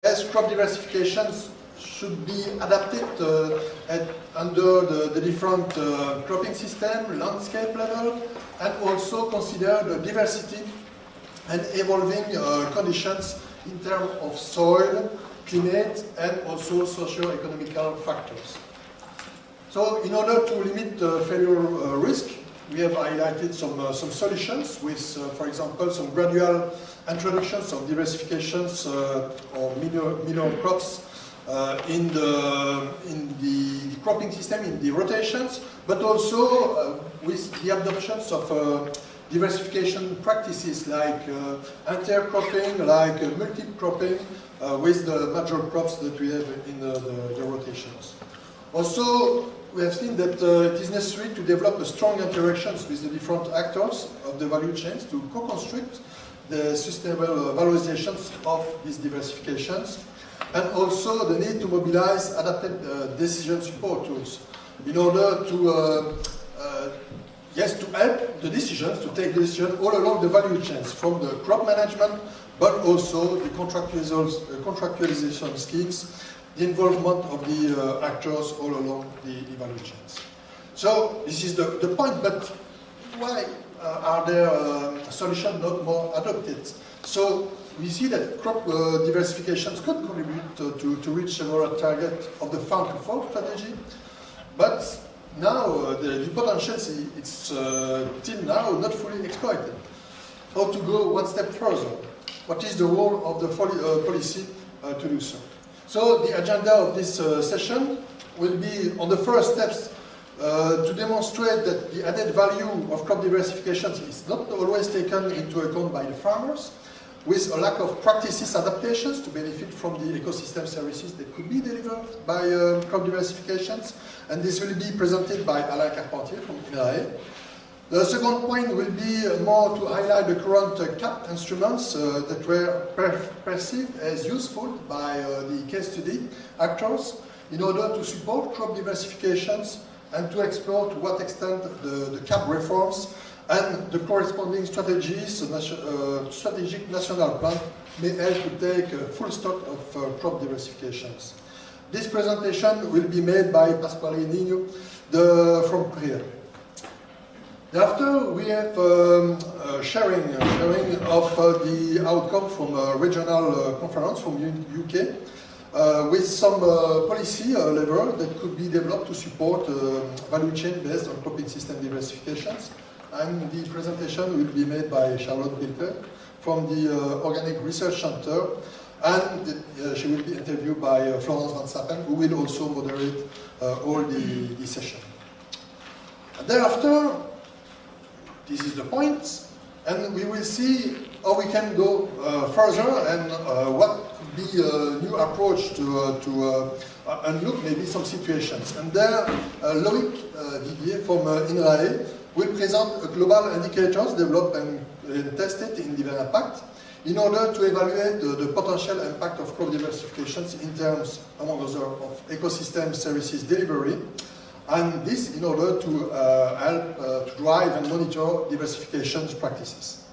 As crop diversifications should be adapted under the different cropping system, landscape level, and also consider the diversity and evolving conditions in terms of soil, climate, and also socio-economical factors. So in order to limit failure risk, we have highlighted some solutions with, for example, some gradual introductions of diversifications or minor crops in the cropping system, in the rotations, but also with the adoptions of diversification practices like intercropping, like multi-cropping with the major crops that we have in the rotations. Also, we have seen that it is necessary to develop strong interactions with the different actors of the value chains to co-construct the sustainable valorizations of these diversifications, and also the need to mobilize adapted decision support tools in order to to help the decisions, to take decisions all along the value chains, from the crop management, but also the contractualization schemes, the involvement of the actors all along the value chains. So this is the point, but why are there solutions not more adopted? So we see that crop diversifications could contribute to reach several targets of the farm to fork strategy, but now the potential it's till now not fully exploited. How to go one step further? What is the role of the policy to do so? So the agenda of this session will be on the first steps to demonstrate that the added value of crop diversification is not always taken into account by the farmers, with a lack of practices adaptations to benefit from the ecosystem services that could be delivered by crop diversifications, and this will be presented by Alain Carpentier from INRAE. The second point will be more to highlight the current CAP instruments that were perceived as useful by the case study actors in order to support crop diversifications and to explore to what extent the CAP reforms and the corresponding strategies, strategic national plan, may help to take full stock of crop diversifications. This presentation will be made by Pasquale Nino from Korea. Thereafter, we have sharing of the outcome from a regional conference from UK with some policy level that could be developed to support value chain based on cropping system diversifications. And the presentation will be made by Charlotte Bilter from the Organic Research Center, and she will be interviewed by Florence Van Sappen, who will also moderate all the session. And thereafter, this is the point, and we will see how we can go further and what could be a new approach to unlock maybe some situations. And there, Loïc Didier from INRAE will present global indicators developed and tested in DiverImpact in order to evaluate the potential impact of crop diversifications in terms, among others, of ecosystem services delivery, and this in order to help to drive and monitor diversification practices.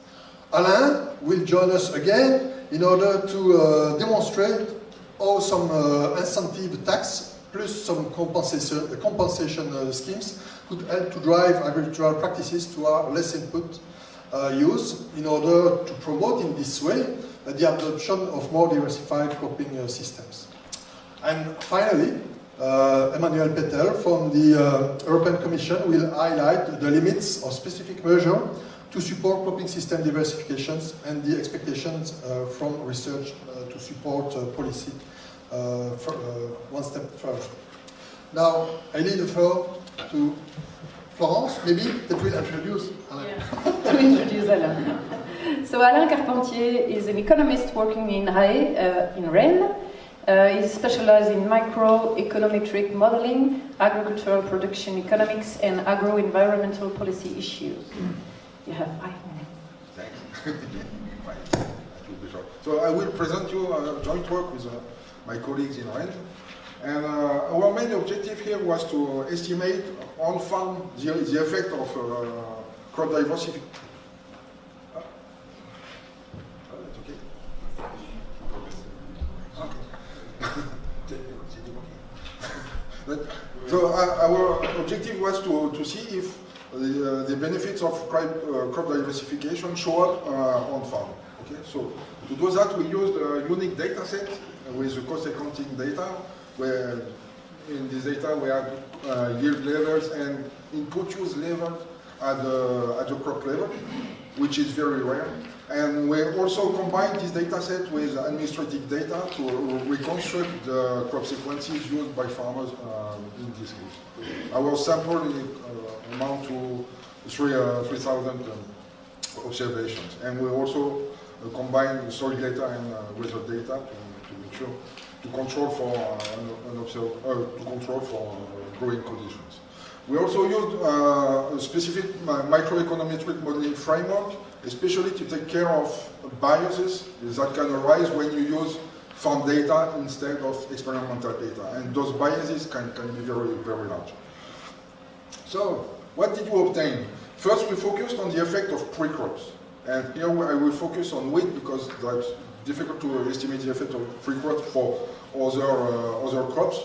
Alain will join us again in order to demonstrate how some incentive tax plus some compensation schemes could help to drive agricultural practices to our less input use in order to promote in this way the adoption of more diversified cropping systems. And finally, Emmanuel Petel from the European Commission will highlight the limits of specific measures to support cropping system diversifications and the expectations from research to support policy one step further. Now, I leave the floor to Florence, maybe, that will introduce Alain. Yeah, to introduce Alain. So Alain Carpentier is an economist working in INRAE in Rennes. He's specialized in microeconometric modeling, agricultural production economics, and agro-environmental policy issues. You have 5 minutes. Thanks. Fine. So I will present you a joint work with my colleagues in Rennes. And our main objective here was to estimate on farm the effect of crop diversification. That's okay. Okay. So our objective was to see if the benefits of crop diversification show up on farm. Okay, so to do that, we used a unique data set with the cost accounting data, where in this data we had yield levels and input use levels at the crop level, which is very rare. And we also combined this data set with administrative data to reconstruct the crop sequences used by farmers in this case. Our sample amount to 3,000 observations. And we also combine soil data and weather data to make sure to control for growing conditions. We also used a specific microeconometric modeling framework, especially to take care of biases that can arise when you use farm data instead of experimental data. And those biases can be very, very large. So, what did we obtain? First, we focused on the effect of pre-crops. And here I will focus on wheat because that's difficult to estimate the effect of pre-crops for other crops,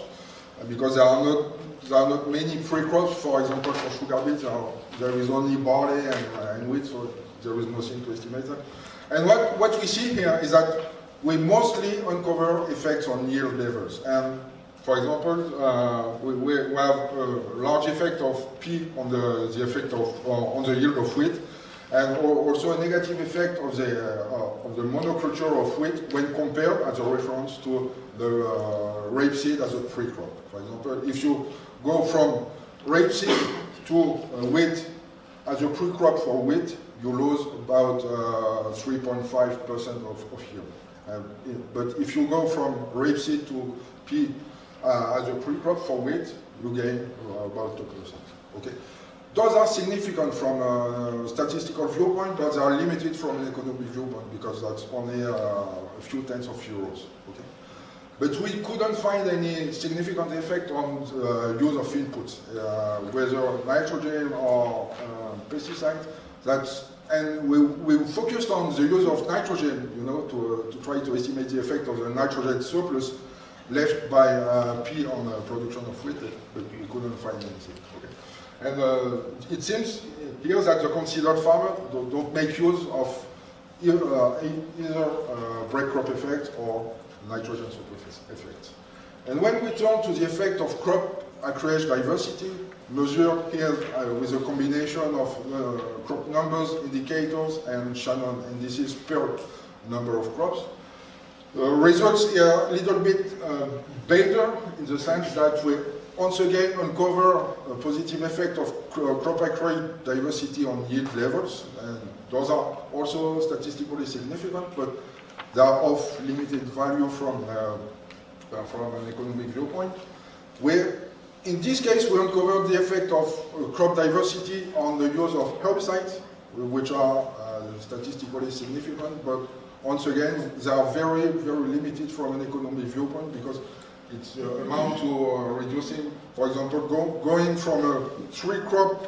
because there are not many pre-crops. For example, for sugar beets, there is only barley and wheat, so there is nothing to estimate that. And what we see here is that we mostly uncover effects on yield levels. And for example, we have a large effect of P on the effect of on the yield of wheat, and also a negative effect of the monoculture of wheat when compared as a reference to the rapeseed as a pre-crop. For example, if you go from rapeseed to wheat as a pre-crop for wheat, you lose about 3.5% of yield. But if you go from rapeseed to P as a pre-crop for wheat, you gain about 2%. Okay. Those are significant from a statistical viewpoint, but they are limited from an economic viewpoint because that's only a few tens of euros. Okay? But we couldn't find any significant effect on the use of inputs, whether nitrogen or pesticides. And we focused on the use of nitrogen, to try to estimate the effect of the nitrogen surplus left by P on the production of wheat, but we couldn't find anything. Okay? And it seems here that the considered farmers don't make use of either breadcrop effect or nitrogen surplus effect. And when we turn to the effect of crop acreage diversity, measured here with a combination of crop numbers, indicators, and Shannon indices per number of crops, results are a little bit better in the sense that we once again uncover a positive effect of crop acreage diversity on yield levels, and those are also statistically significant, but they are of limited value from an economic viewpoint. In this case, we uncovered the effect of crop diversity on the use of herbicides, which are statistically significant, but once again, they are very, very limited from an economic viewpoint because it's amount to reducing, for example, going from a three-crop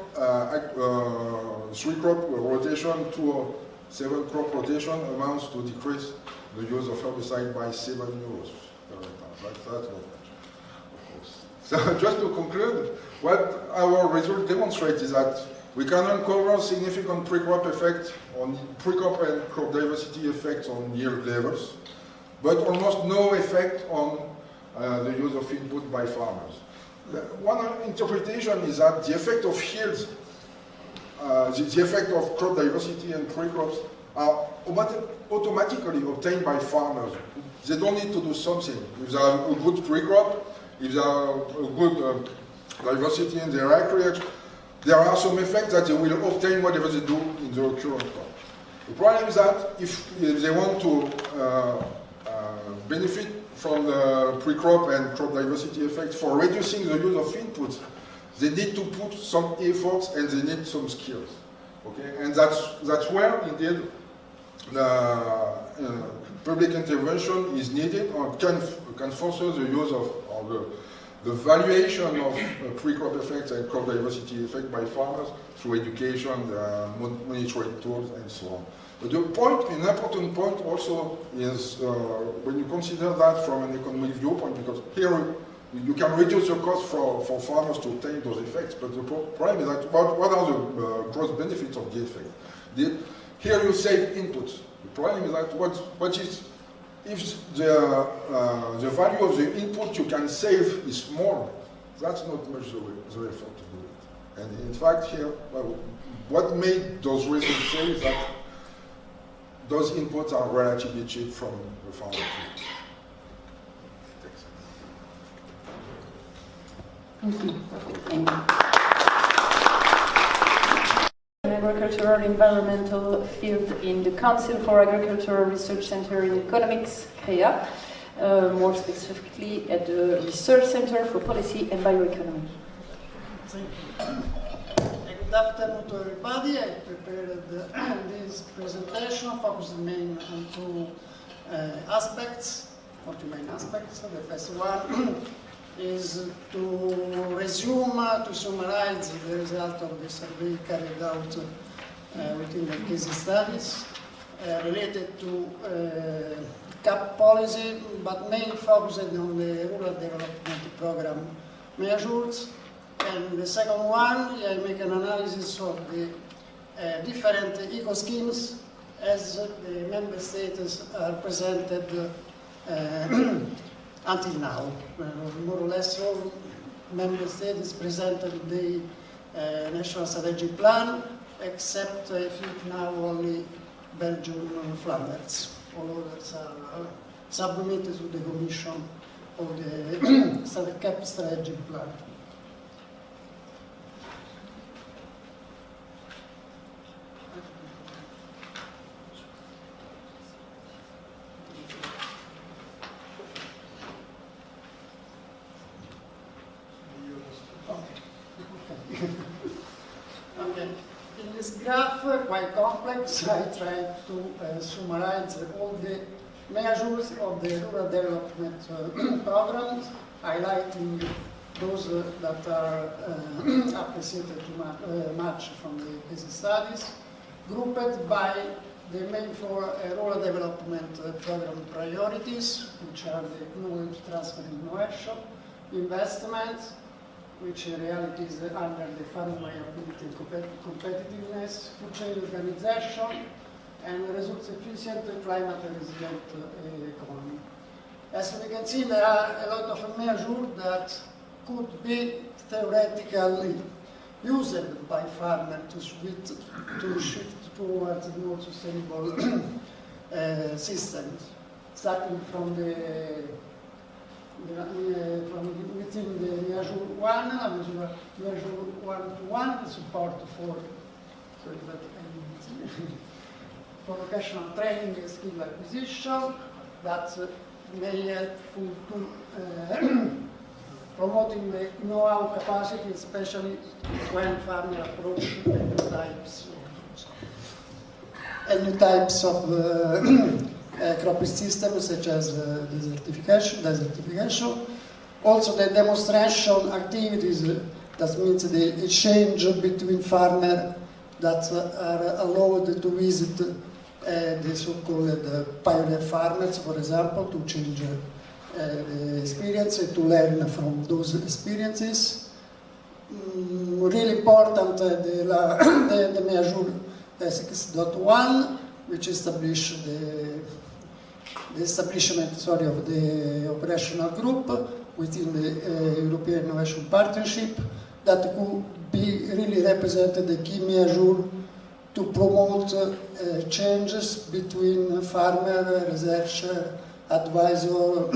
rotation to a 7-crop rotation amounts to decrease the use of herbicide by 7 euros per hectare. That's not much, of course. So just to conclude, what our result demonstrates is that we can uncover significant pre-crop effect on pre-crop and crop diversity effects on yield levels, but almost no effect on the use of input by farmers. One interpretation is that the effect of yields, the effect of crop diversity and pre-crops are automatically obtained by farmers. They don't need to do something. If they have a good pre-crop, if they have a good diversity in their acreage, there are some effects that they will obtain whatever they do in the current crop. The problem is that if they want to benefit from the pre-crop and crop diversity effects for reducing the use of inputs, they need to put some efforts and they need some skills. Okay, and that's where indeed the public intervention is needed, or can foster the use of the valuation of pre-crop effects and crop diversity effect by farmers through education, monitoring tools, and so on. But an important point also is when you consider that from an economic viewpoint, because here you can reduce your cost for farmers to obtain those effects, but the problem is that what are the gross benefits of the effect? Here you save inputs. The problem is that what is, if the value of the input you can save is small, that's not much the effort to do it. And in fact here, well, what made those results say is that those inputs are relatively cheap from the farmer. Thank you. Thank you. An agricultural environmental field in the Council for Agricultural Research Center in Economics, CREA, more specifically at the Research Center for Policy and Bioeconomy. Thank you. Good afternoon to everybody. I prepared this presentation focusing mainly on two aspects, or two main aspects. The first one is to resume, to summarize the result of the survey carried out within the case studies related to CAP policy, but mainly focused on the Rural Development Program measures. And the second one, I make an analysis of the different eco-schemes as the member states are presented until now. More or less all member states presented the National Strategic Plan, except I think now only Belgium and Flanders. All others are submitted to the Commission of the CAP Strategic Plan. Okay. In this graph, quite complex, I tried to summarize all the measures of the rural development programs, highlighting those that are appreciated too much from the case studies, grouped by the main four rural development program priorities, which are the knowledge transfer and innovation, investment, which in reality is under the farm viability and competitiveness, food chain organization, and resource efficient climate resilient economy. As we can see, there are a lot of measures that could be theoretically used by farmers to shift towards more sustainable systems, starting from from within the measure 1, measure 1-to-1, support for vocational training and skill acquisition, that may help to promoting the know-how capacity, especially when farmers approach new types of cropping systems such as desertification. Also the demonstration activities, that means the exchange between farmers that are allowed to visit the so-called pioneer farmers, for example, to change the experience and to learn from those experiences. Really important, the measure 6.1, which established the establishment of the operational group within the European Innovation Partnership that could be really represented the key measure to promote changes between farmer, researcher, advisor,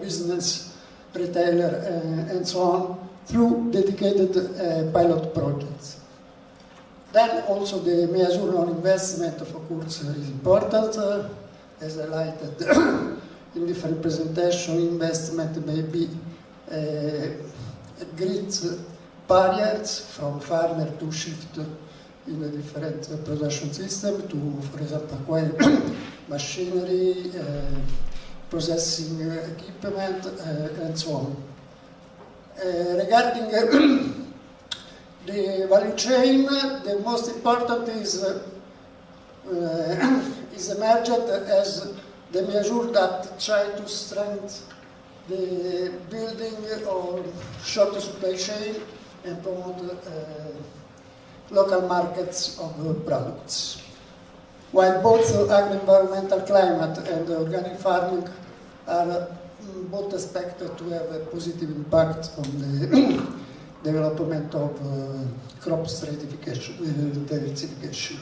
business, retailer, and so on through dedicated pilot projects. Then also the measure on investment, of course, is important. As highlighted in different presentations, investment may be great barriers from farmer to shift in a different production system to, for example, acquire machinery, processing equipment, and so on. Regarding the value chain, the most important is emerged as the measure that try to strengthen the building or short supply chain and promote local markets of products. While both agro-environmental climate and organic farming are both expected to have a positive impact on the development of crop stratification, diversification.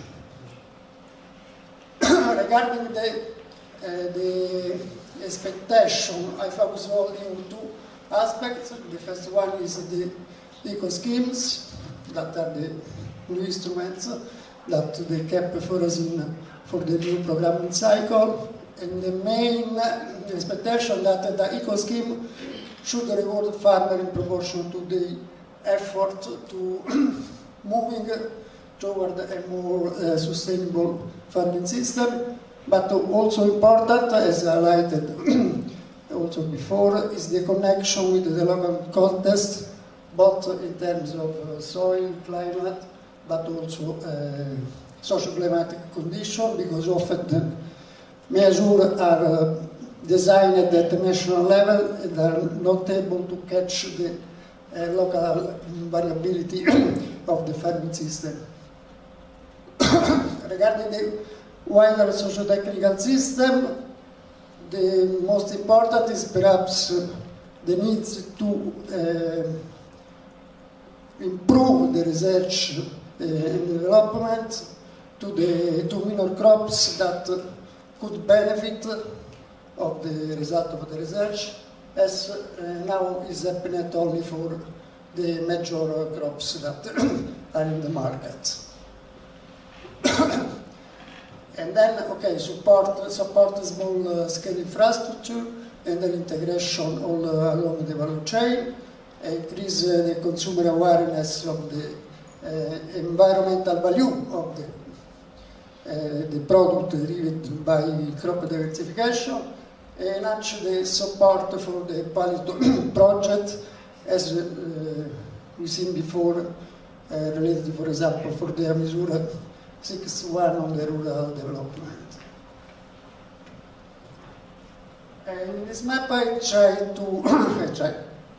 Regarding the expectation, I focus only on two aspects. The first one is the eco schemes, that are the new instruments that they kept for us for the new programming cycle. And the main expectation that the eco scheme should reward farmer in proportion to the effort to moving toward a more sustainable farming system. But also important, as highlighted also before, is the connection with the local context, both in terms of soil, climate, but also socio-climatic condition, because often the measures are designed at the national level and are not able to catch the local variability of the farming system. Regarding the wider socio-technical system, the most important is perhaps the need to improve the research and development to minor crops that could benefit of the result of the research, as now is happening only for the major crops that are in the market. And then, okay, support small scale infrastructure and the integration all along the value chain, increase the consumer awareness of the environmental value of the product derived by crop diversification, enhance the support for the pilot project, as we've seen before, related, for example, for the Missouri 6.1 on the rural development. In this map I try to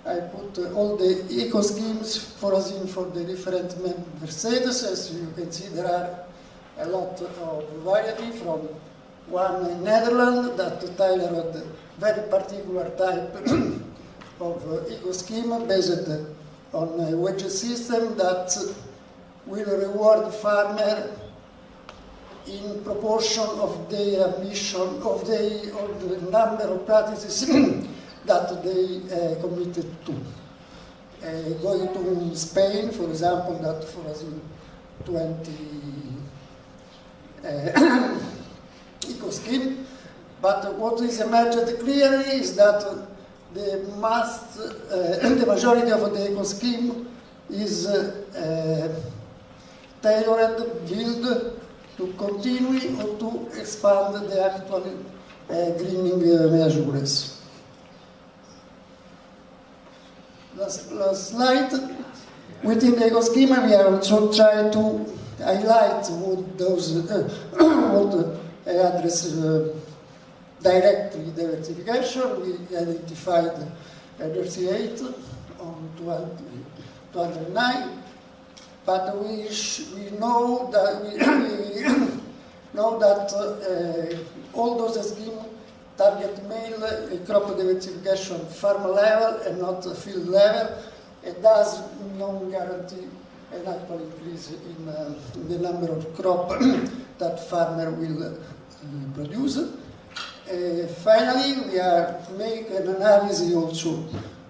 I put all the eco schemes for us in for the different member states. As you can see, there are a lot of variety, from one in Netherlands that tailored a very particular type of eco scheme based on a wage system that will reward farmer in proportion of their emission, of the number of practices that they committed to. Going to Spain, for example, that for us in 20 eco scheme. But what is emerged clearly is that the majority of the eco scheme is tailored, built to continue or to expand the actual greening measures. Last slide. Within the eco scheme, we are also trying to highlight what those what address directly diversification. We identified 38 on 209, but we know that all those schemes target male crop diversification farm level and not field level. It does not guarantee an actual increase in the number of crop that farmer will produce. Finally, we are making an analysis also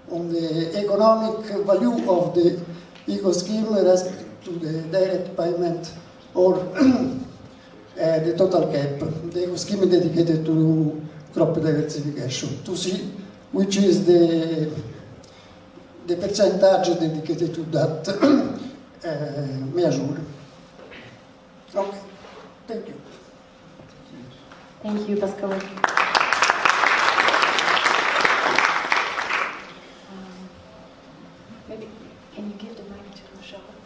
on the economic value of the eco scheme with respect to the direct payment or the total cap. The eco scheme is dedicated to crop diversification, to see which is the percentage dedicated to that measure. Okay, thank you. Thank you, Pascal. Maybe can you give the mic to Charlotte?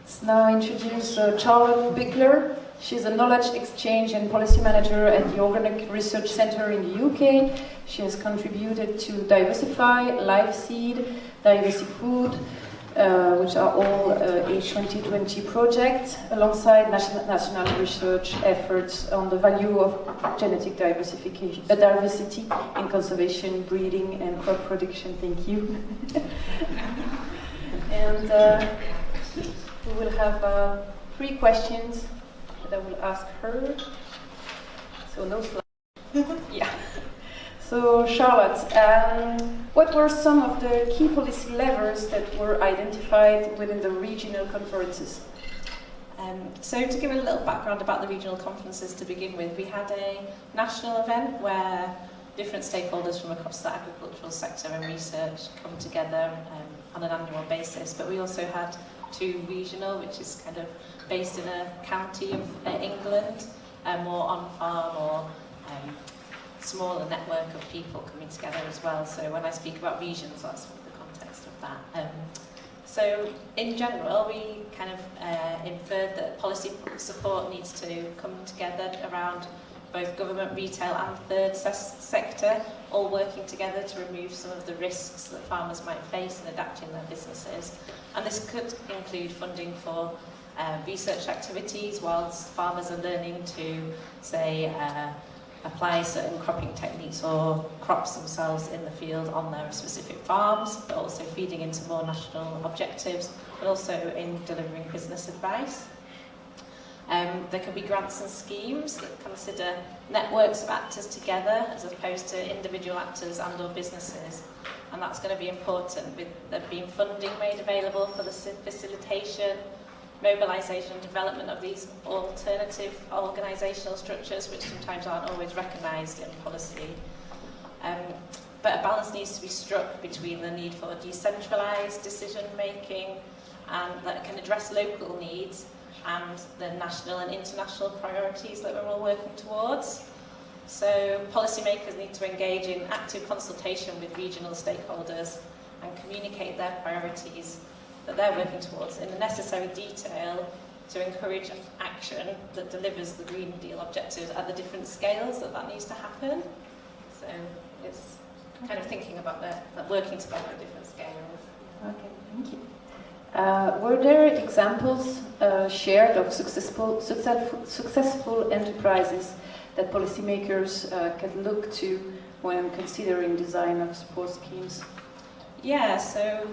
Let's now introduce Charlotte Bickler. She's a knowledge exchange and policy manager at the Organic Research Centre in the UK. She has contributed to Diversify, Live Seed, Diversifood, which are all H2020 projects, alongside national research efforts on the value of genetic diversification, diversity in conservation, breeding, and crop production. Thank you. And we will have 3 questions that I will ask her. So no slides. Yeah. So Charlotte, what were some of the key policy levers that were identified within the regional conferences? So to give a little background about the regional conferences to begin with, we had a national event where different stakeholders from across the agricultural sector and research come together on an annual basis, but we also had 2 regional, which is kind of based in a county of England, more on-farm or smaller network of people coming together as well. So when I speak about regions, that's the context of that. So in general, we kind of inferred that policy support needs to come together around both government, retail and third sector, all working together to remove some of the risks that farmers might face in adapting their businesses. And this could include funding for research activities whilst farmers are learning to, say, apply certain cropping techniques or crops themselves in the field on their specific farms, but also feeding into more national objectives, but also in delivering business advice. There can be grants and schemes that consider networks of actors together as opposed to individual actors and or businesses, and that's going to be important with there being funding made available for the facilitation, mobilisation and development of these alternative organisational structures which sometimes aren't always recognised in policy. But a balance needs to be struck between the need for decentralised decision making and that can address local needs and the national and international priorities that we're all working towards. So policymakers need to engage in active consultation with regional stakeholders and communicate their priorities that they're working towards in the necessary detail to encourage action that delivers the Green Deal objectives at the different scales that needs to happen. So it's kind of thinking about that working together at different scales. Okay, thank you. Were there examples shared of successful enterprises that policymakers can look to when considering design of support schemes? Yeah, so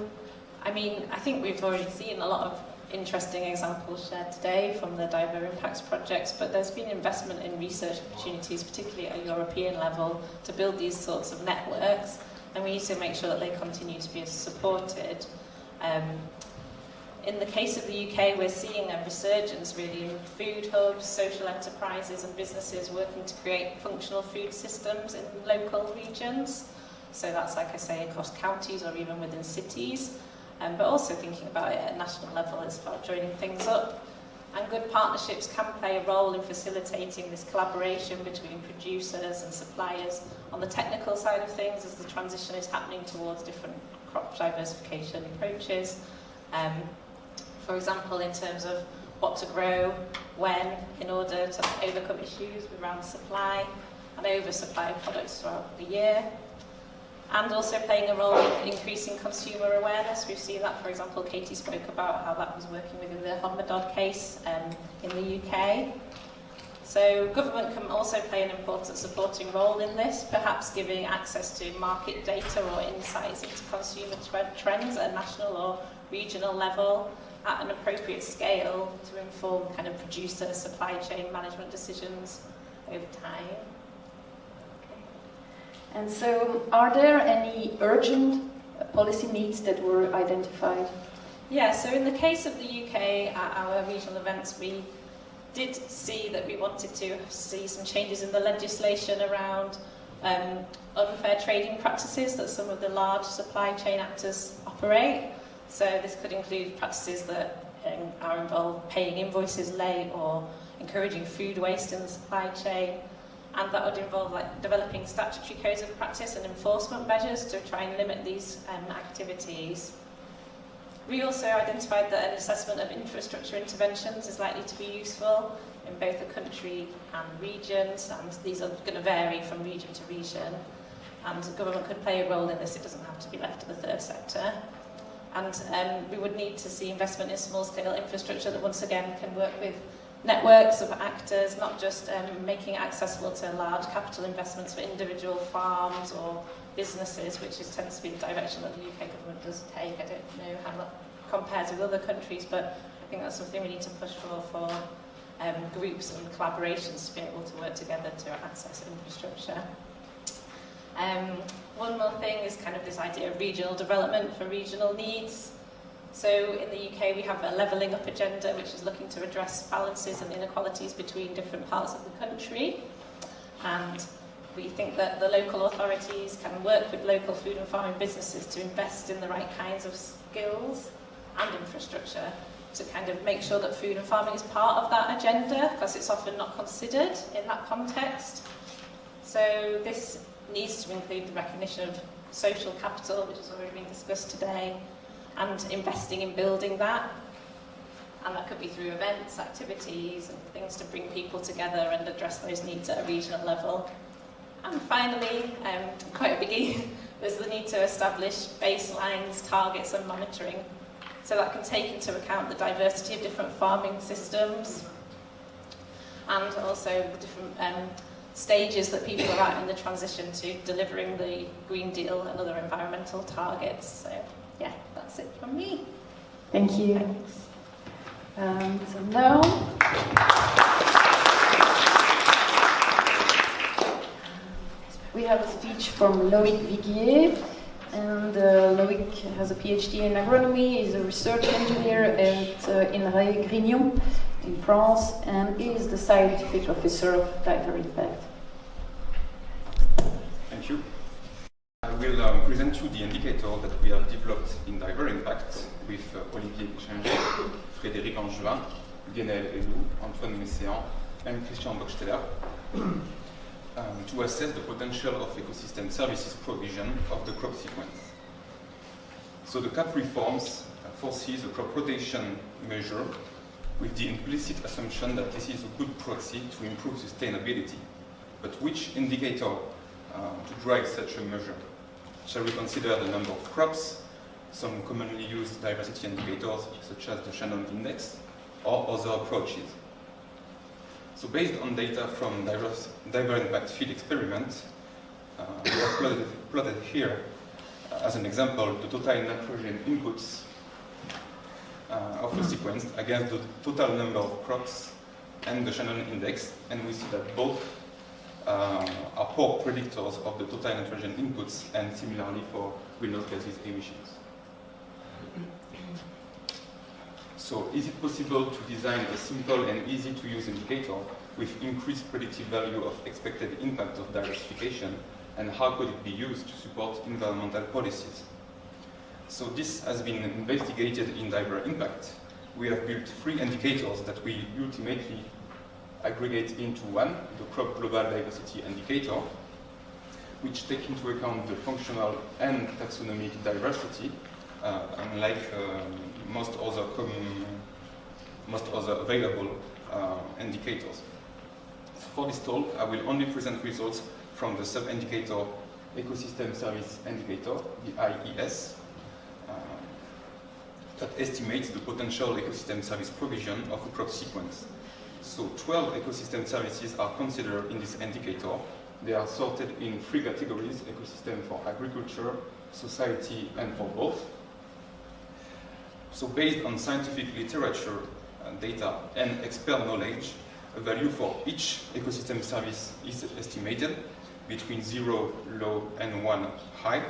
I mean, I think we've already seen a lot of interesting examples shared today from the Diver Impacts projects, but there's been investment in research opportunities, particularly at a European level, to build these sorts of networks, and we need to make sure that they continue to be supported. In the case of the UK, we're seeing a resurgence really in food hubs, social enterprises and businesses working to create functional food systems in local regions. So that's, like I say, across counties or even within cities. But also thinking about it at a national level as far as joining things up. And good partnerships can play a role in facilitating this collaboration between producers and suppliers on the technical side of things as the transition is happening towards different crop diversification approaches. For example, in terms of what to grow, when, in order to overcome issues around supply and oversupply of products throughout the year. And also playing a role in increasing consumer awareness. We've seen that, for example, Katie spoke about how that was working within the Hodmedod case in the UK. So government can also play an important supporting role in this, perhaps giving access to market data or insights into consumer trends at a national or regional level at an appropriate scale to inform kind of producer supply chain management decisions over time. And so, are there any urgent policy needs that were identified? Yeah, so in the case of the UK, at our regional events, we did see that we wanted to see some changes in the legislation around unfair trading practices that some of the large supply chain actors operate. So this could include practices that are involved paying invoices late or encouraging food waste in the supply chain. And that would involve developing statutory codes of practice and enforcement measures to try and limit these activities. We also identified that an assessment of infrastructure interventions is likely to be useful in both the country and regions, and these are going to vary from region to region. And the government could play a role in this, it doesn't have to be left to the third sector. And we would need to see investment in small-scale infrastructure that once again can work with networks of actors, not just making it accessible to large capital investments for individual farms or businesses, which tends to be the direction that the UK government does take. I don't know how that compares with other countries, but I think that's something we need to push for groups and collaborations to be able to work together to access infrastructure. One more thing is kind of this idea of regional development for regional needs. So in the UK we have a levelling up agenda which is looking to address balances and inequalities between different parts of the country, and we think that the local authorities can work with local food and farming businesses to invest in the right kinds of skills and infrastructure to kind of make sure that food and farming is part of that agenda, because it's often not considered in that context. So this needs to include the recognition of social capital, which has already been discussed today, and investing in building that. And that could be through events, activities, and things to bring people together and address those needs at a regional level. And finally, quite a biggie, there's the need to establish baselines, targets and monitoring, so that can take into account the diversity of different farming systems and also the different stages that people are at in the transition to delivering the Green Deal and other environmental targets. So yeah, that's it from me. Thank you. So now we have a speech from Loïc Viguier, and Loïc has a PhD in agronomy, is a research engineer at INRAE Grignon in France, and is the scientific officer of Diver Impact. Thank you. I will present you the indicator that we have developed in Diver Impact with Olivier Chinger, Frédéric Angevin, Guénel Elou, Antoine Messéan, and Christian Bocksteller, to assess the potential of ecosystem services provision of the crop sequence. So the CAP reforms foresees a crop rotation measure with the implicit assumption that this is a good proxy to improve sustainability. But which indicator to drive such a measure? Shall we consider the number of crops, some commonly used diversity indicators such as the Shannon index, or other approaches? So based on data from Diver Impact field experiment, we have plotted here, as an example, the total nitrogen inputs of a sequence against the total number of crops and the Shannon index, and we see that both are poor predictors of the total nitrogen inputs, and similarly for greenhouse gases emissions. So is it possible to design a simple and easy to use indicator with increased predictive value of expected impact of diversification, and how could it be used to support environmental policies? So this has been investigated in Diver Impact. We have built 3 indicators that we ultimately aggregate into one, the Crop Global Diversity Indicator, which take into account the functional and taxonomic diversity, unlike most other available indicators. So for this talk, I will only present results from the sub-indicator Ecosystem Service Indicator, the IES, that estimates the potential ecosystem service provision of a crop sequence. So 12 ecosystem services are considered in this indicator. They are sorted in 3 categories: ecosystem for agriculture, society, and for both. So based on scientific literature, data, and expert knowledge, a value for each ecosystem service is estimated between 0, low, and 1, high.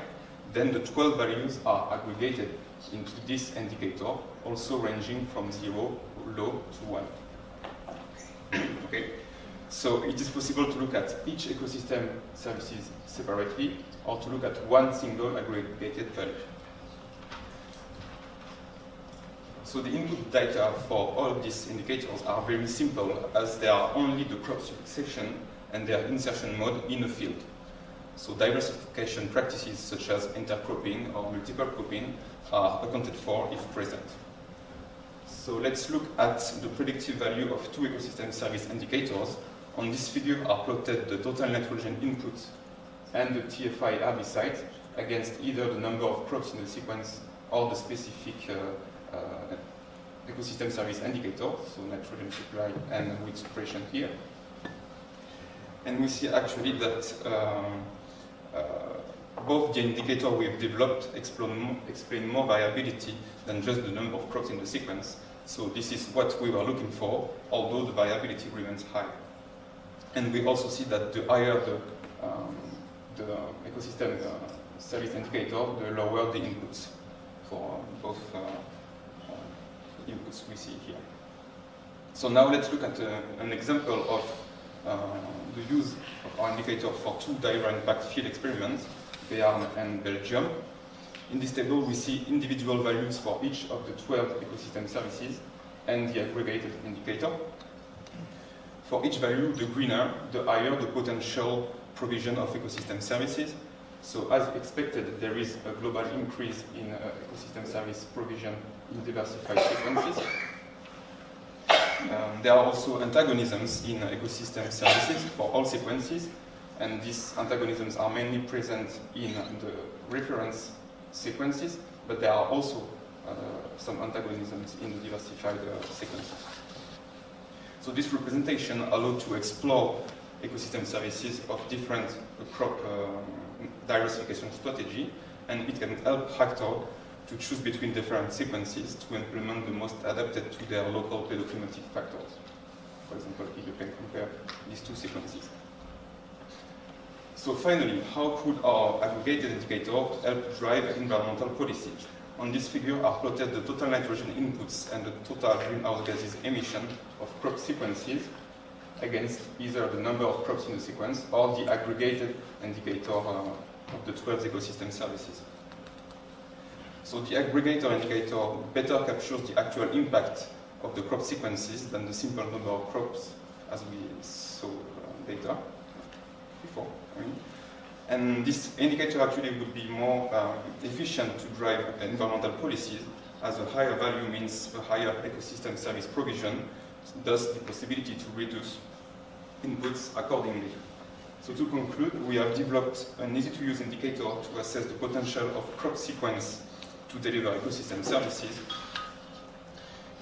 Then the 12 values are aggregated into this indicator, also ranging from 0, low, to 1. Okay. So it is possible to look at each ecosystem services separately, or to look at one single aggregated value. So the input data for all of these indicators are very simple, as they are only the crop section and their insertion mode in a field. So diversification practices such as intercropping or multiple cropping are accounted for if present. So let's look at the predictive value of two ecosystem service indicators. On this figure are plotted the total nitrogen input and the TFI herbicide against either the number of crops in the sequence or the specific ecosystem service indicator, so nitrogen supply and weed suppression here. And we see actually that both the indicator we've developed explain more variability than just the number of crops in the sequence. So this is what we were looking for, although the variability remains high. And we also see that the higher the ecosystem service indicator, the lower the inputs for both inputs we see here. So now let's look at an example of the use of our indicator for two diver impact field experiments, Béarn and Belgium. In this table we see individual values for each of the 12 ecosystem services and the aggregated indicator. For each value, the greener, the higher the potential provision of ecosystem services. So as expected, there is a global increase in ecosystem service provision in diversified sequences. There are also antagonisms in ecosystem services for all sequences, and these antagonisms are mainly present in the reference sequences, but there are also some antagonisms in the diversified sequences. So this representation allowed to explore ecosystem services of different crop diversification strategy, and it can help actors to choose between different sequences to implement the most adapted to their local pedoclimatic factors. For example, if you can compare these two sequences. So finally, how could our aggregated indicator help drive environmental policy? On this figure are plotted the total nitrogen inputs and the total greenhouse gases emission of crop sequences against either the number of crops in the sequence or the aggregated indicator of the 12 ecosystem services. So the aggregator indicator better captures the actual impact of the crop sequences than the simple number of crops as we saw data before. And this indicator actually would be more efficient to drive environmental policies, as a higher value means a higher ecosystem service provision, thus the possibility to reduce inputs accordingly. So to conclude, we have developed an easy-to-use indicator to assess the potential of crop sequence to deliver ecosystem services.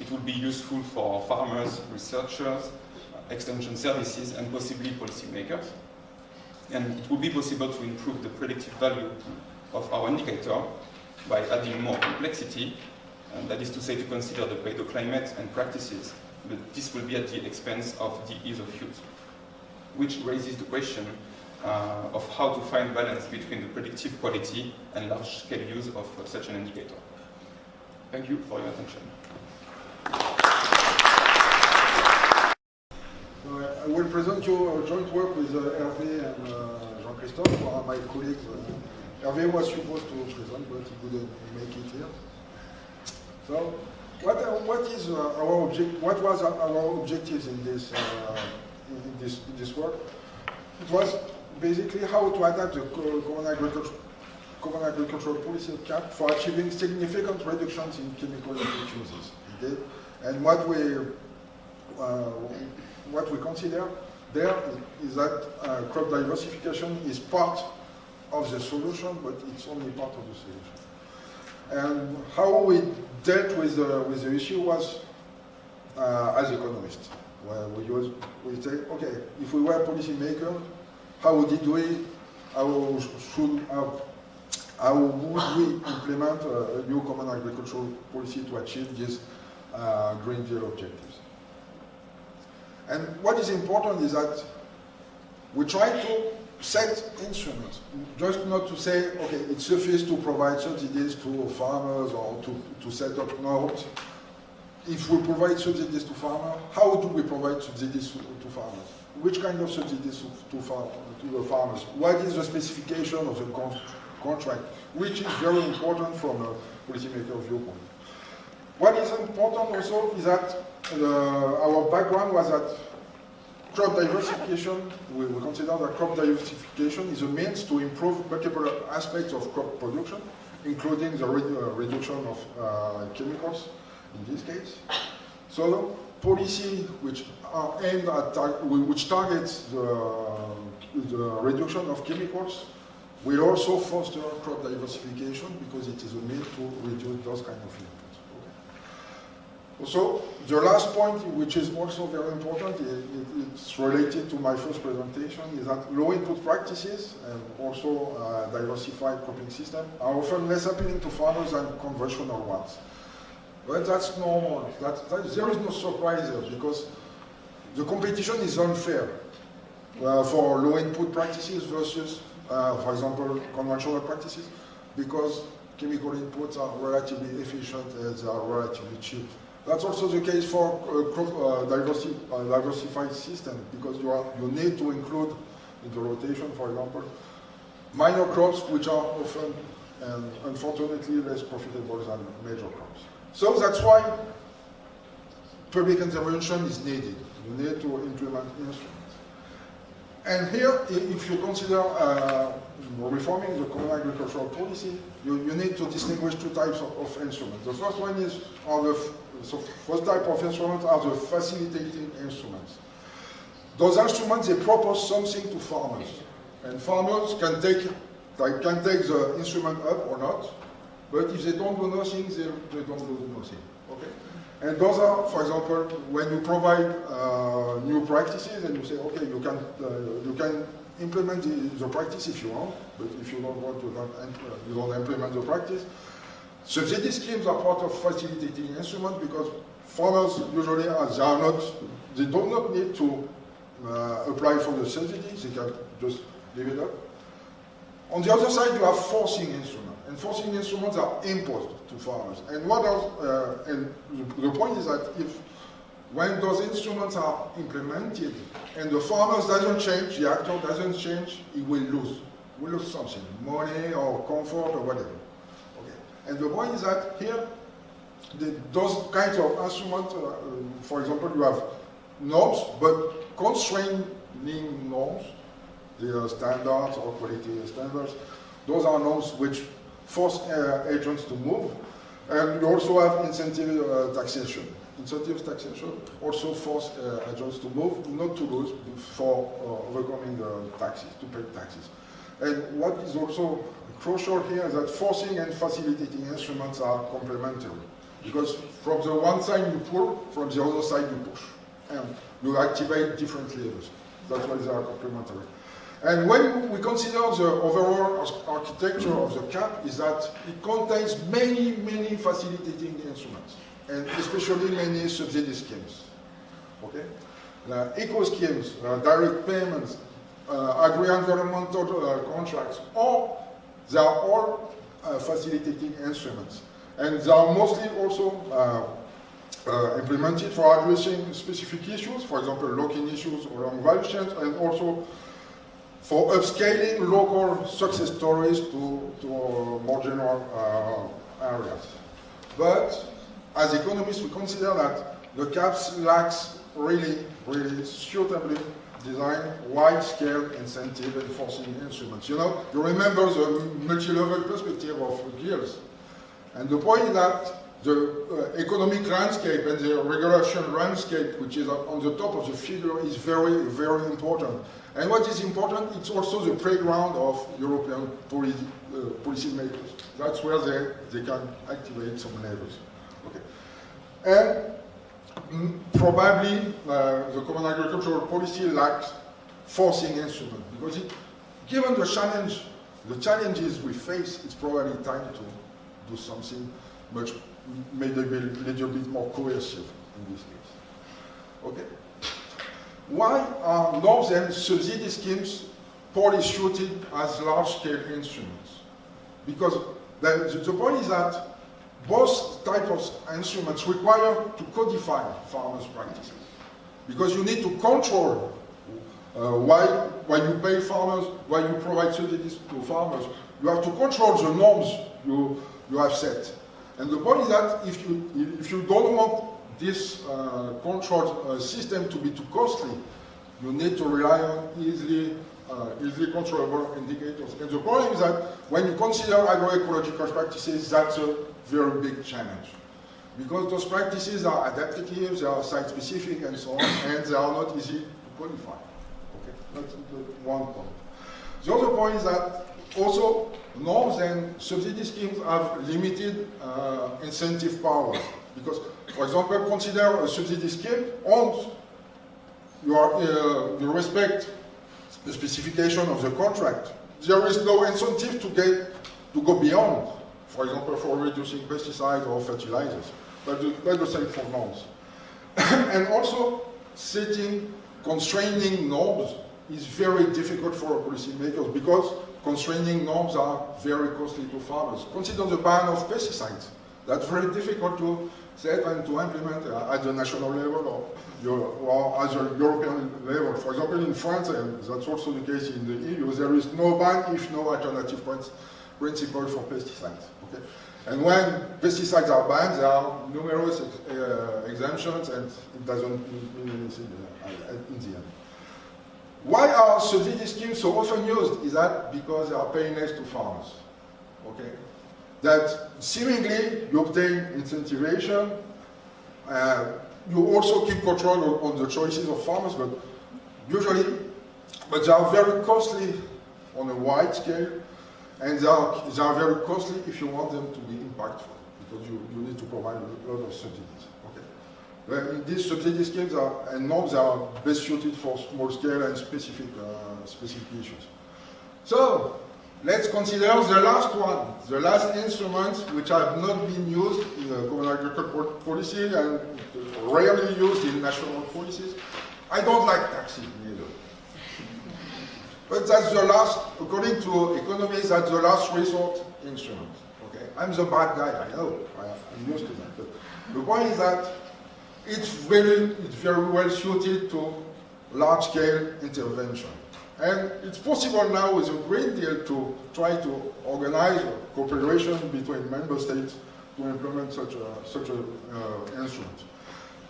It will be useful for farmers, researchers, extension services, and possibly policymakers. And it will be possible to improve the predictive value of our indicator by adding more complexity, and that is to say to consider the pedoclimate and practices, but this will be at the expense of the ease of use, which raises the question of how to find balance between the predictive quality and large-scale use of such an indicator. Thank you for your attention. I will present you a joint work with Hervé and Jean-Christophe, who are my colleagues. Hervé was supposed to present, but he couldn't make it here. So, what was our objectives in this work? It was basically how to adapt the common agricultural policy CAP for achieving significant reductions in chemical input uses. Okay? And what we consider there is that crop diversification is part of the solution, but it's only part of the solution. And how we dealt with the issue was as economists, where we say, okay, if we were policymakers, how would we implement a new common agricultural policy to achieve these Green Deal objectives? And what is important is that we try to set instruments, just not to say, okay, it suffices to provide subsidies to farmers or to set up norms. If we provide subsidies to farmers, how do we provide subsidies to farmers? Which kind of subsidies to the farmers? What is the specification of the contract? Which is very important from a policymaker viewpoint. What is important also is that our background was that crop diversification, we consider that crop diversification is a means to improve multiple aspects of crop production, including the reduction of chemicals in this case. So policy which are aimed at which targets the reduction of chemicals will also foster crop diversification because it is a means to reduce those kind of inputs. Okay. So the last point, which is also very important, it's related to my first presentation, is that low input practices and also diversified cropping system are often less appealing to farmers than conventional ones. But that's normal. There is no surprise there because the competition is unfair for low input practices versus, for example, conventional practices, because chemical inputs are relatively efficient and they are relatively cheap. That's also the case for diversified system, because you need to include in the rotation, for example, minor crops which are often and unfortunately less profitable than major crops. So that's why public intervention is needed. You need to implement instruments. And here, if you consider reforming the common agricultural policy, you need to distinguish two types of instruments. The first one is, first type of instruments are the facilitating instruments. Those instruments, they propose something to farmers. And farmers can take the instrument up or not, but if they don't do nothing, they don't do nothing. Okay? And those are, for example, when you provide new practices and you say, okay, you can implement the practice if you want, but if you don't want, you don't implement the practice. Subsidy schemes are part of facilitating instruments because farmers usually they do not need to apply for the subsidy, they can just leave it up. On the other side, you have forcing instruments. And forcing instruments are imposed to farmers. And the point is that when those instruments are implemented and the farmers doesn't change, the actor doesn't change, he will lose. He will lose something, money or comfort or whatever. Okay. And the point is that here, those kinds of instruments, for example, you have norms, but constraining norms, the standards or quality standards, those are norms which force agents to move. And you also have incentive taxation. Incentive taxation also force agents to move, not to lose, for overcoming the taxes, to pay taxes. And what is also crucial here is that forcing and facilitating instruments are complementary. Because from the one side you pull, from the other side you push. And you activate different levers. That's why they are complementary. And when we consider the overall architecture of the CAP, is that it contains many, many facilitating instruments, and especially many subsidy schemes. Okay? Eco schemes, direct payments, agri-environmental contracts, they are all facilitating instruments. And they are mostly also implemented for addressing specific issues, for example, lock-in issues along value chains, and also for upscaling local success stories to more general areas. But as economists, we consider that the CAPS lacks really suitably designed wide-scale incentive enforcing instruments. You know, you remember the multi-level perspective of Gilles. And the point is that the economic landscape and the regulation landscape, which is on the top of the figure, is very, very important. And what is important, it's also the playground of European policy makers. That's where they can activate some levers. Okay. And probably the common agricultural policy lacks forcing instruments, because given the challenges we face, it's probably time to do something much, maybe a little bit more coercive in this case. Okay. Why are norms and subsidy schemes poorly suited as large-scale instruments? Because the point is that both types of instruments require to codify farmers' practices. Because you need to control why you pay farmers, why you provide subsidies to farmers. You have to control the norms you have set. And the point is that if you don't want this control system to be too costly, you need to rely on easily controllable indicators. And the problem is that when you consider agroecological practices, that's a very big challenge. because those practices are adaptive, they are site-specific and so on, and they are not easy to qualify. Okay, that's one point. The other point is that also norms and subsidy schemes have limited incentive power, because, for example, consider a subsidy scheme and you respect the specification of the contract. There is no incentive to go beyond, for example, for reducing pesticides or fertilizers. That's the same for norms. And also, setting constraining norms is very difficult for policymakers because constraining norms are very costly to farmers. Consider the ban of pesticides. That's very difficult to set and to implement at the national level or at the European level. For example, in France, and that's also the case in the EU, there is no ban if no alternative principle for pesticides. Okay? And when pesticides are banned, there are numerous exemptions, and it doesn't mean anything in the end. Why are subsidy schemes so often used? Is that because they are painless to farmers? Okay, that seemingly you obtain incentivization, you also keep control on the choices of farmers, but they are very costly on a wide scale. And they are very costly if you want them to be impactful, because you need to provide a lot of subsidies. Okay? Well, these subsidy schemes and norms are best suited for small scale and specific issues. So, let's consider the last one, the last instrument which have not been used in the common agricultural policy and rarely used in national policies. I don't like taxes neither. But that's the last, according to economists, that's the last resort instrument. Okay? I'm the bad guy, I know, I'm used to that. But the point is that it's very well suited to large-scale intervention. And it's possible now with a Green Deal to try to organize cooperation between member states to implement such an instrument.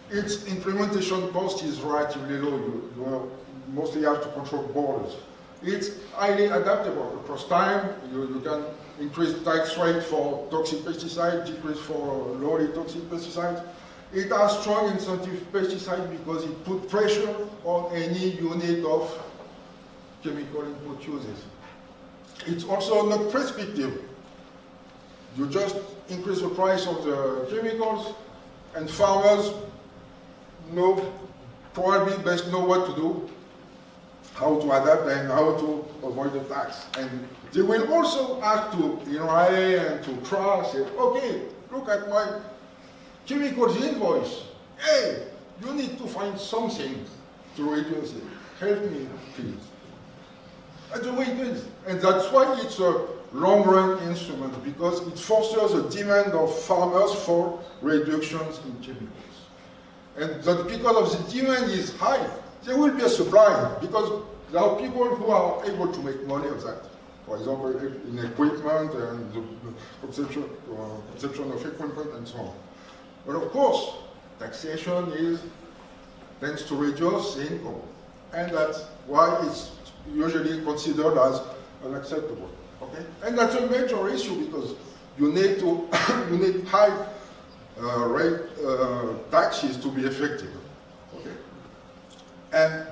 Its implementation cost is relatively low. You mostly have to control borders. It's highly adaptable across time. You can increase tax rate for toxic pesticides, decrease for lowly toxic pesticides. It has strong incentive pesticide because it puts pressure on any unit of chemical input uses. It's also not prescriptive. You just increase the price of the chemicals, and farmers probably best know what to do, how to adapt and how to avoid the tax. And they will also have to IRA and to CRA say, okay, look at my chemicals invoice. Hey, you need to find something to reduce it. Help me, please. That's the way it is. And that's why it's a long-run instrument, because it fosters a demand of farmers for reductions in chemicals. And that because of the demand is high, there will be a supply, because there are people who are able to make money of that. For example, in equipment and the conception of equipment and so on. But of course, taxation tends to reduce the income. And that's why it's usually considered as unacceptable. Okay? And that's a major issue, because you need high rate taxes to be effective. Okay? And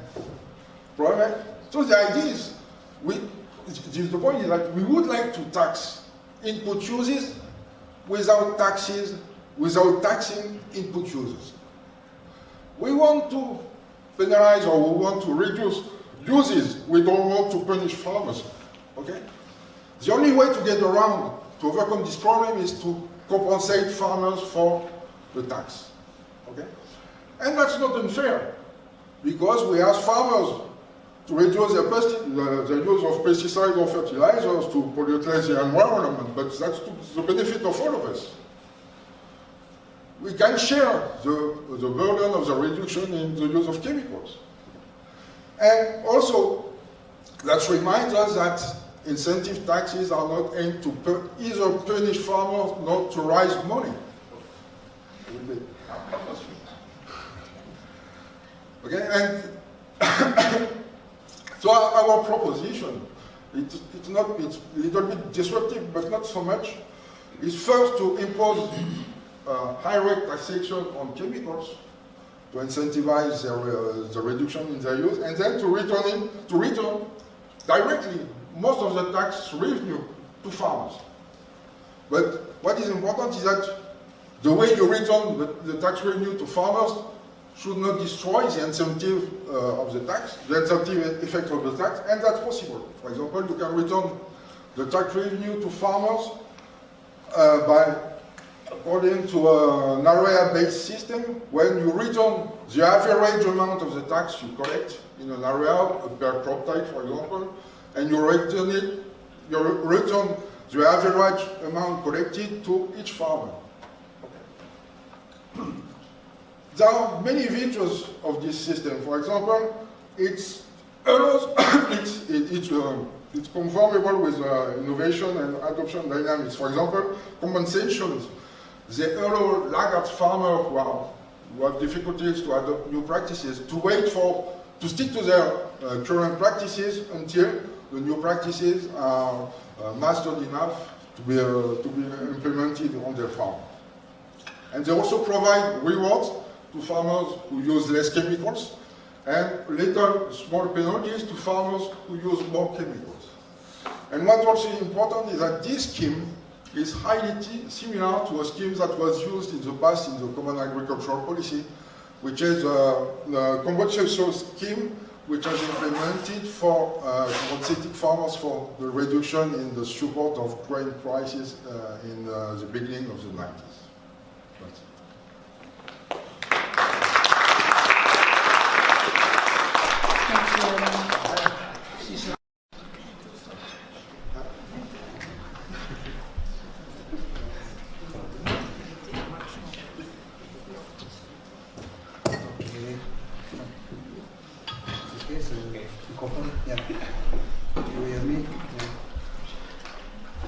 so the idea is, the point is that we would like to tax input uses without taxing input users. We want to penalize, or we want to reduce uses. We don't want to punish farmers. Okay? The only way to get around, to overcome this problem, is to compensate farmers for the tax. Okay? And that's not unfair, because we ask farmers to reduce the use of pesticides or fertilizers to pollute less the environment, but that's to the benefit of all of us. We can share the burden of the reduction in the use of chemicals. And also, that reminds us that incentive taxes are not aimed to either punish farmers nor to raise money. Okay, and so our proposition, it's a little bit disruptive, but not so much, is first to impose high rate taxation on chemicals to incentivize the reduction in their use, and then to return directly most of the tax revenue to farmers. But what is important is that the way you return the tax revenue to farmers should not destroy the incentive of the tax, the incentive effect of the tax, and that's possible. For example, you can return the tax revenue to farmers according to an area-based system. When you return the average amount of the tax you collect in an area per crop type, for example, and you return the average amount collected to each farmer. There are many features of this system. For example, it's conformable with innovation and adoption dynamics. For example, compensations. They allow laggard farmers who have difficulties to adopt new practices to stick to their current practices until the new practices are mastered enough to be implemented on their farm. And they also provide rewards to farmers who use less chemicals, and little small penalties to farmers who use more chemicals. And what's also important is that this scheme is highly similar to a scheme that was used in the past in the Common Agricultural Policy, which is the compensation scheme which has implemented for compensating farmers for the reduction in the support of grain prices in the beginning of the 90s.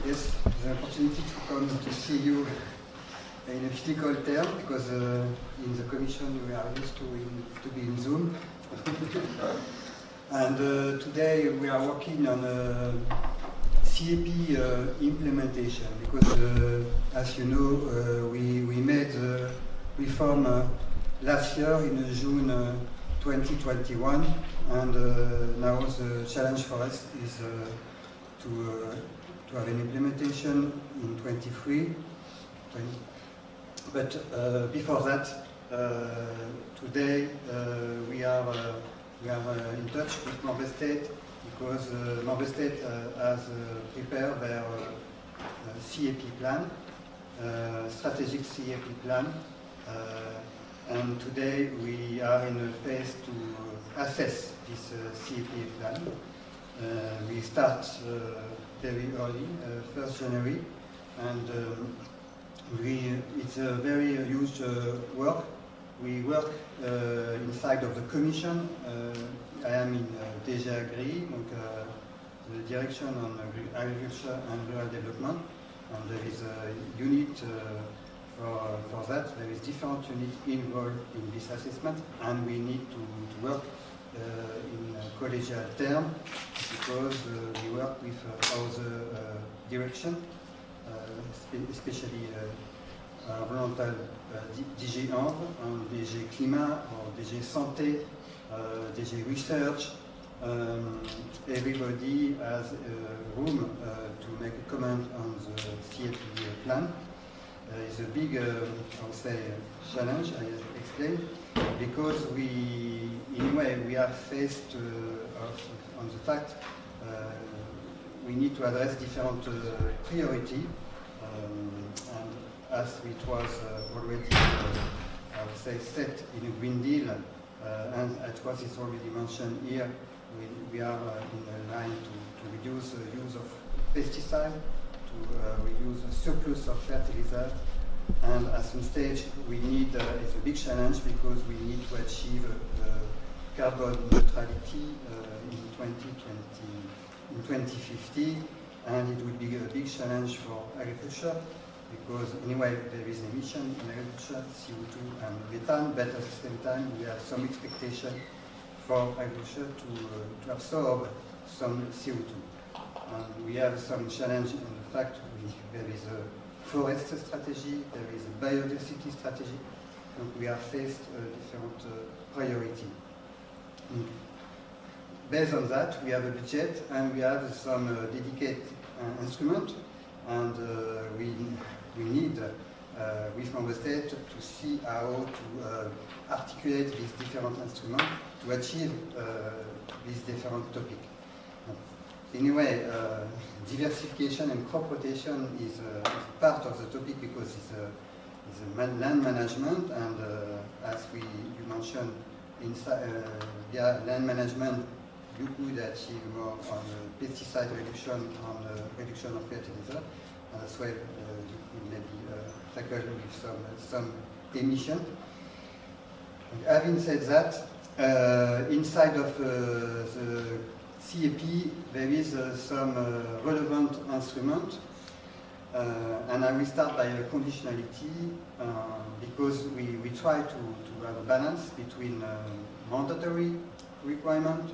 Yes, the opportunity to come to see you in a physical term, because in the Commission we are used to be in Zoom. And today we are working on CAP implementation, because as you know, we made the reform last year in June 2021, and now the challenge for us is to have an implementation in 23. But before that, today we are in touch with Member State, because Member State has prepared their CAP plan, strategic CAP plan, and today we are in a phase to assess this CAP plan. We start very early, 1st January, and it's a very huge work. We work inside of the Commission. I am in DG Agri, the Direction on Agriculture and Rural Development, and there is a unit for that. There is different units involved in this assessment, and we need to work in collegial term, because we work with other direction, especially volontaire DG Env, DG Climat, or DG Santé, DG Research. Everybody has room to make a comment on the CAP plan. It's a big, I would say, challenge, I explained, because in a way, we are faced on the fact we need to address different priority, and as it was already, I would say, set in a Green Deal, and as it's already mentioned here, we are in a line to reduce the use of pesticide, to reduce the surplus of fertilizer, and at some stage we need, it's a big challenge, because we need to achieve carbon neutrality in 2050, and it will be a big challenge for agriculture, because anyway there is emission in agriculture, CO2 and methane, but at the same time we have some expectation for agriculture to absorb some CO2. And we have some challenge in the fact there is forest strategy, there is a biodiversity strategy, and we are faced different priority. Based on that, we have a budget and we have some dedicated instrument, and we need with member state to see how to articulate these different instruments to achieve these different topics. Anyway, diversification and crop rotation is part of the topic because it's land management, and as you mentioned, via land management you could achieve more on pesticide reduction, on reduction of fertilizer, and as well you could maybe tackle with some emission. Having said that, inside of the CAP there is some relevant instrument, and I will start by a conditionality because we try to have a balance between mandatory requirement,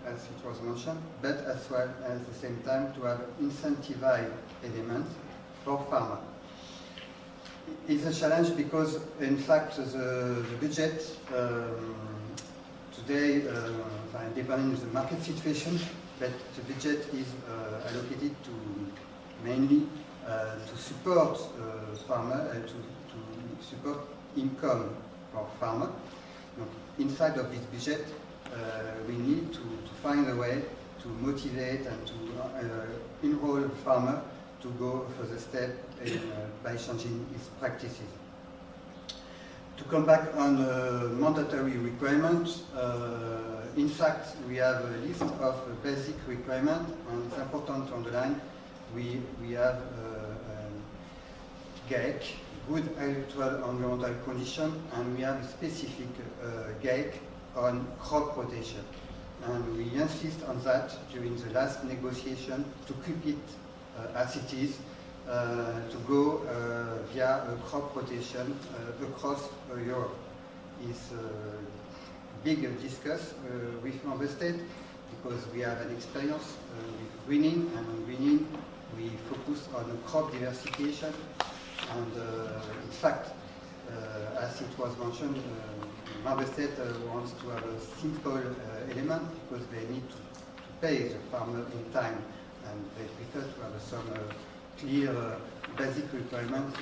as it was mentioned, but as well at the same time to have incentivized element for farmers. It's a challenge because, in fact, the budget today, depending on the market situation, but the budget is allocated to mainly to support farmer, to support income for farmer. Inside of this budget, we need to find a way to motivate and to enroll farmer to go for the step by changing his practices. To come back on mandatory requirements, in fact, we have a list of basic requirements, and it's important to underline we have GAEC, good agricultural environmental condition, and we have a specific GAEC on crop rotation. And we insist on that during the last negotiation to keep it as it is, to go via a crop rotation across Europe. It's big discuss with member state because we have an experience with greening, and on greening we focus on crop diversification, and in fact, as it was mentioned, member state wants to have a simple element because they need to pay the farmer in time, and they prefer to have some clear basic requirements,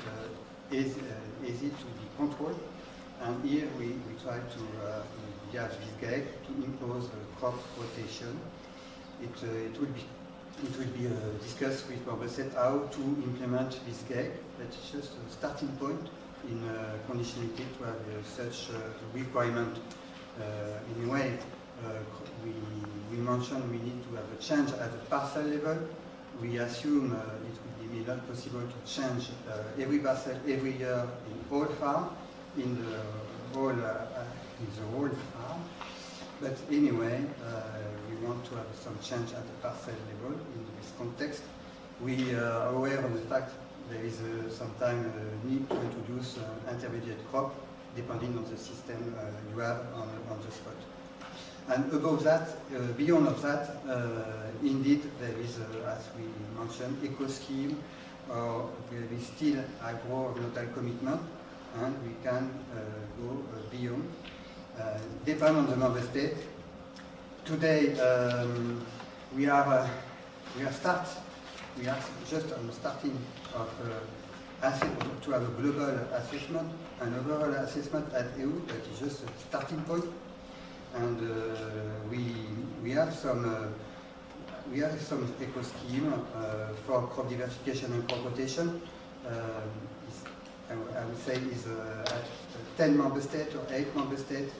easy to be controlled. And here we try to have this guide to impose crop rotation. It will be discussed with member state how to implement this guide. That's just a starting point in conditionality to have such requirement. Anyway, we mentioned we need to have a change at the parcel level. We assume it would be not possible to change every parcel every year in all farm, in the whole farm. But anyway, we want to have some change at the parcel level in this context. We are aware of the fact there is sometimes a need to introduce intermediate crop depending on the system you have on the spot. And above that, beyond of that, indeed there is, as we mentioned, eco scheme, or there is still agro-environmental commitment, and we can go beyond. Depend on the member state. Today we are just on the starting of to have a global assessment, an overall assessment at EU, that is just a starting point. And we have some eco scheme for crop diversification and crop rotation. I would say is at 10 member states or 8 member states